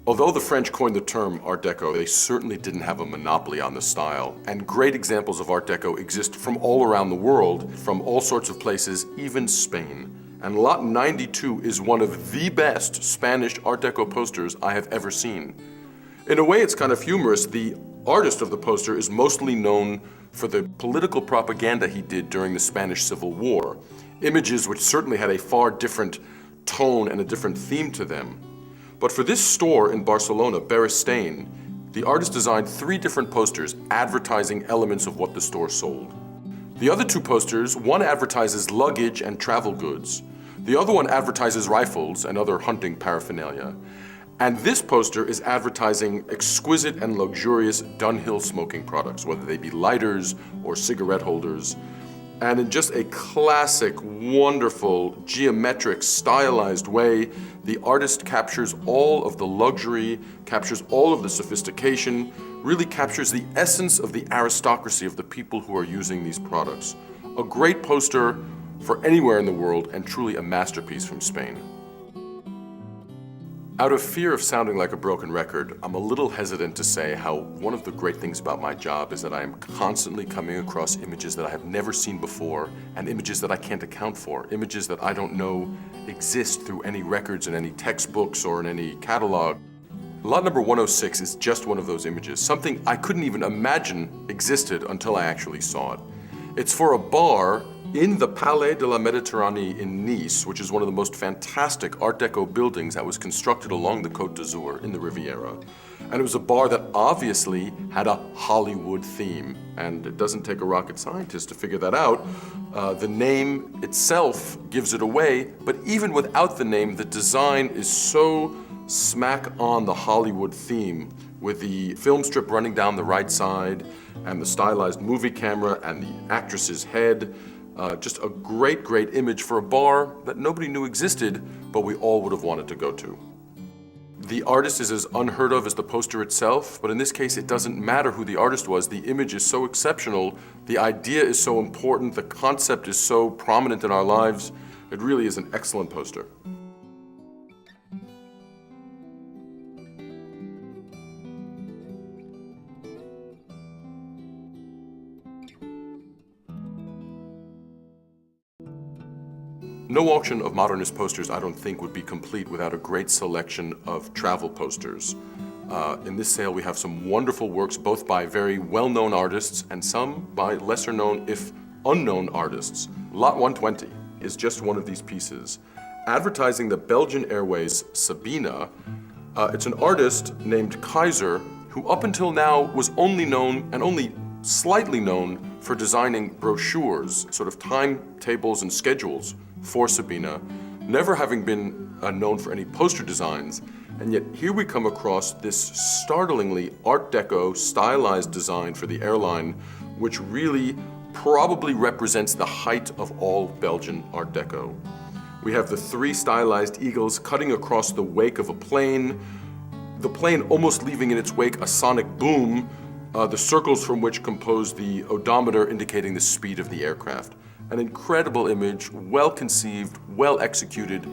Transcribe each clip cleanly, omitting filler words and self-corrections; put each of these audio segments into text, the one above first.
Although the French coined the term Art Deco, they certainly didn't have a monopoly on the style. And great examples of Art Deco exist from all around the world, from all sorts of places, even Spain. And Lot 92 is one of the best Spanish Art Deco posters I have ever seen. In a way, it's kind of humorous. The artist of the poster is mostly known for the political propaganda he did during the Spanish Civil War. Images which certainly had a far different tone and a different theme to them. But for this store in Barcelona, Beristain, the artist designed 3 different posters advertising elements of what the store sold. The other 2 posters, one advertises luggage and travel goods. The other one advertises rifles and other hunting paraphernalia. And this poster is advertising exquisite and luxurious Dunhill smoking products, whether they be lighters or cigarette holders. And in just a classic, wonderful, geometric, stylized way, the artist captures all of the luxury, captures all of the sophistication, really captures the essence of the aristocracy of the people who are using these products. A great poster for anywhere in the world, and truly a masterpiece from Spain. Out of fear of sounding like a broken record, I'm a little hesitant to say how one of the great things about my job is that I am constantly coming across images that I have never seen before, and images that I can't account for, images that I don't know exist through any records in any textbooks or in any catalog. Lot number 106 is just one of those images, something I couldn't even imagine existed until I actually saw it. It's for a bar in the Palais de la Méditerranée in Nice, which is one of the most fantastic Art Deco buildings that was constructed along the Côte d'Azur in the Riviera. And it was a bar that obviously had a Hollywood theme. And it doesn't take a rocket scientist to figure that out. The name itself gives it away, but even without the name, the design is so smack on the Hollywood theme, with the film strip running down the right side, and the stylized movie camera, and the actress's head. Just a great, great image for a bar that nobody knew existed, but we all would have wanted to go to. The artist is as unheard of as the poster itself, but in this case it doesn't matter who the artist was. The image is so exceptional, the idea is so important, the concept is so prominent in our lives. It really is an excellent poster. No auction of modernist posters, I don't think, would be complete without a great selection of travel posters. In this sale we have some wonderful works, both by very well-known artists and some by lesser-known, if unknown, artists. Lot 120 is just one of these pieces. Advertising the Belgian Airways Sabina, it's an artist named Kaiser who up until now was only known, and only slightly known, for designing brochures, sort of timetables and schedules for Sabina, never having been known for any poster designs. And yet here we come across this startlingly Art Deco stylized design for the airline, which really probably represents the height of all Belgian Art Deco. We have the 3 stylized eagles cutting across the wake of a plane, the plane almost leaving in its wake a sonic boom, the circles from which compose the odometer indicating the speed of the aircraft. An incredible image, well conceived, well executed.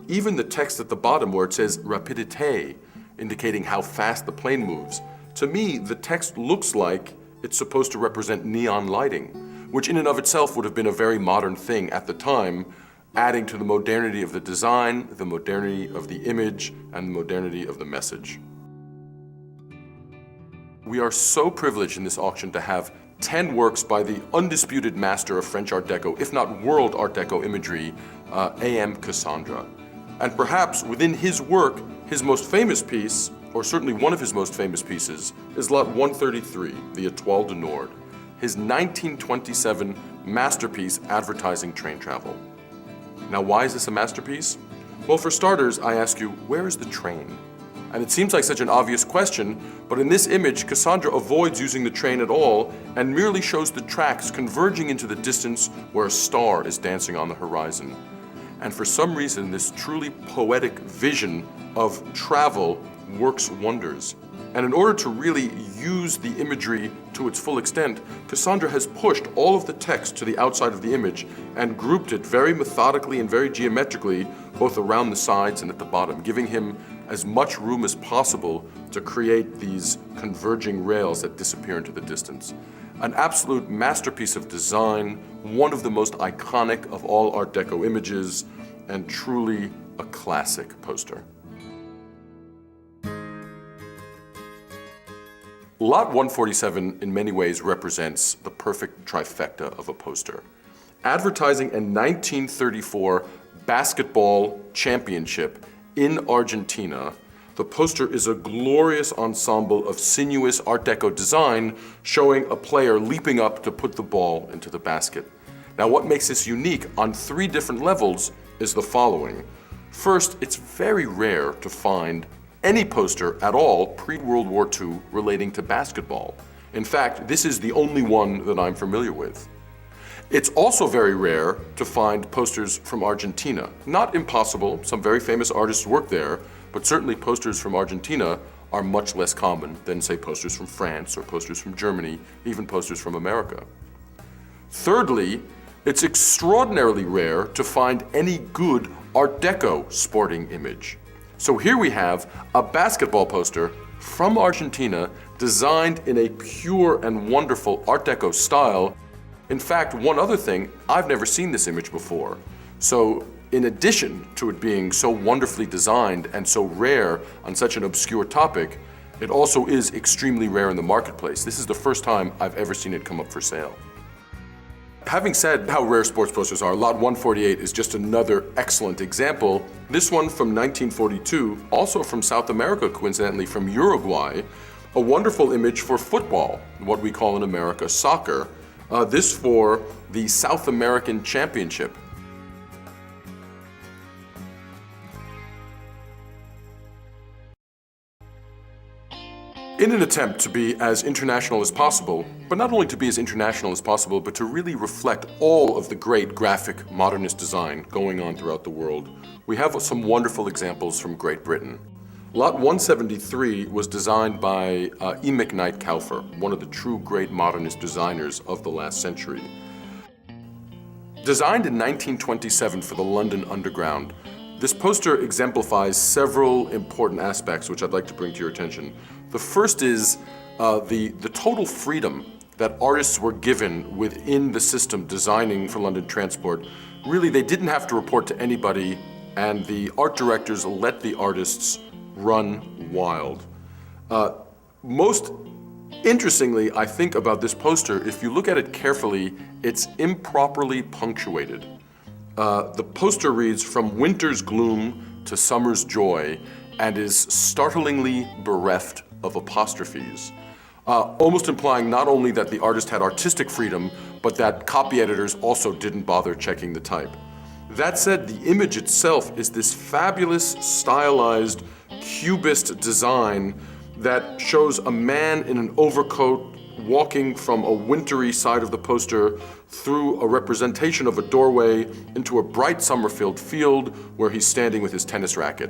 Even the text at the bottom where it says rapidité, indicating how fast the plane moves. To me, the text looks like it's supposed to represent neon lighting, which in and of itself would have been a very modern thing at the time, adding to the modernity of the design, the modernity of the image, and the modernity of the message. We are so privileged in this auction to have 10 works by the undisputed master of French Art Deco, if not world Art Deco imagery, A.M. Cassandra. And perhaps within his work, his most famous piece, or certainly one of his most famous pieces, is Lot 133, the Étoile du Nord, his 1927 masterpiece advertising train travel. Now, why is this a masterpiece? Well, for starters, I ask you, where is the train? And it seems like such an obvious question, but in this image, Cassandra avoids using the train at all and merely shows the tracks converging into the distance where a star is dancing on the horizon. And for some reason, this truly poetic vision of travel works wonders. And in order to really use the imagery to its full extent, Cassandra has pushed all of the text to the outside of the image and grouped it very methodically and very geometrically both around the sides and at the bottom, giving him as much room as possible to create these converging rails that disappear into the distance. An absolute masterpiece of design, one of the most iconic of all Art Deco images, and truly a classic poster. Lot 147 in many ways represents the perfect trifecta of a poster. Advertising a 1934 basketball championship in Argentina, the poster is a glorious ensemble of sinuous Art Deco design showing a player leaping up to put the ball into the basket. Now, what makes this unique on 3 different levels is the following. First, it's very rare to find any poster at all pre-World War II relating to basketball. In fact, this is the only one that I'm familiar with. It's also very rare to find posters from Argentina. Not impossible, some very famous artists work there, but certainly posters from Argentina are much less common than, say, posters from France or posters from Germany, even posters from America. Thirdly, it's extraordinarily rare to find any good Art Deco sporting image. So here we have a basketball poster from Argentina designed in a pure and wonderful Art Deco style. In fact, one other thing, I've never seen this image before. So in addition to it being so wonderfully designed and so rare on such an obscure topic, it also is extremely rare in the marketplace. This is the first time I've ever seen it come up for sale. Having said how rare sports posters are, Lot 148 is just another excellent example. This one from 1942, also from South America, coincidentally from Uruguay, a wonderful image for football, what we call in America soccer. This for the South American Championship. In an attempt to be as international as possible, but not only to be as international as possible, but to really reflect all of the great graphic modernist design going on throughout the world, we have some wonderful examples from Great Britain. Lot 173 was designed by E. McKnight Kauffer, one of the true great modernist designers of the last century. Designed in 1927 for the London Underground, this poster exemplifies several important aspects which I'd like to bring to your attention. The first is the total freedom that artists were given within the system designing for London Transport. Really, they didn't have to report to anybody, and the art directors let the artists run wild. Most interestingly, I think about this poster, if you look at it carefully, it's improperly punctuated. The poster reads, "From winter's gloom to summer's joy," and is startlingly bereft of apostrophes, almost implying not only that the artist had artistic freedom, but that copy editors also didn't bother checking the type. That said, the image itself is this fabulous, stylized, cubist design that shows a man in an overcoat walking from a wintry side of the poster through a representation of a doorway into a bright summer-filled field where he's standing with his tennis racket.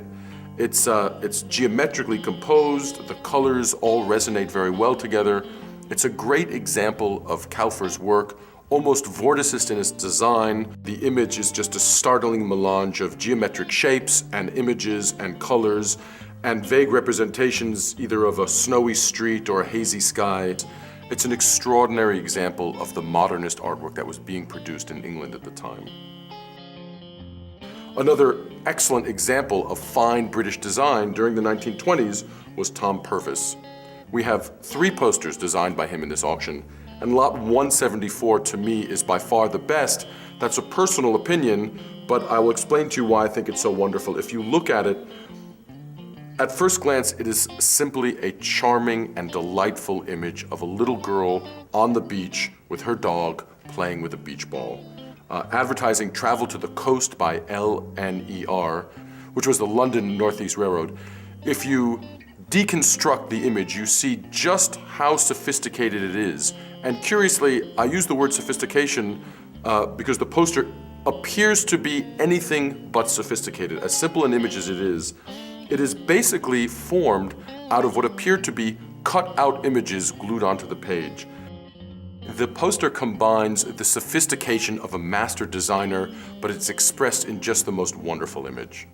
It's geometrically composed, the colors all resonate very well together. It's a great example of Kauffer's work, almost vorticist in its design. The image is just a startling melange of geometric shapes and images and colors and vague representations either of a snowy street or a hazy sky. It's an extraordinary example of the modernist artwork that was being produced in England at the time. Another excellent example of fine British design during the 1920s was Tom Purvis. We have 3 posters designed by him in this auction, and Lot 174 to me is by far the best. That's a personal opinion, but I will explain to you why I think it's so wonderful. If you look at it, at first glance, it is simply a charming and delightful image of a little girl on the beach with her dog playing with a beach ball. Advertising Travel to the Coast by LNER, which was the London Northeast Railroad. If you deconstruct the image, you see just how sophisticated it is. And curiously, I use the word sophistication because the poster appears to be anything but sophisticated. As simple an image as it is basically formed out of what appear to be cut out images glued onto the page. The poster combines the sophistication of a master designer, but it's expressed in just the most wonderful image.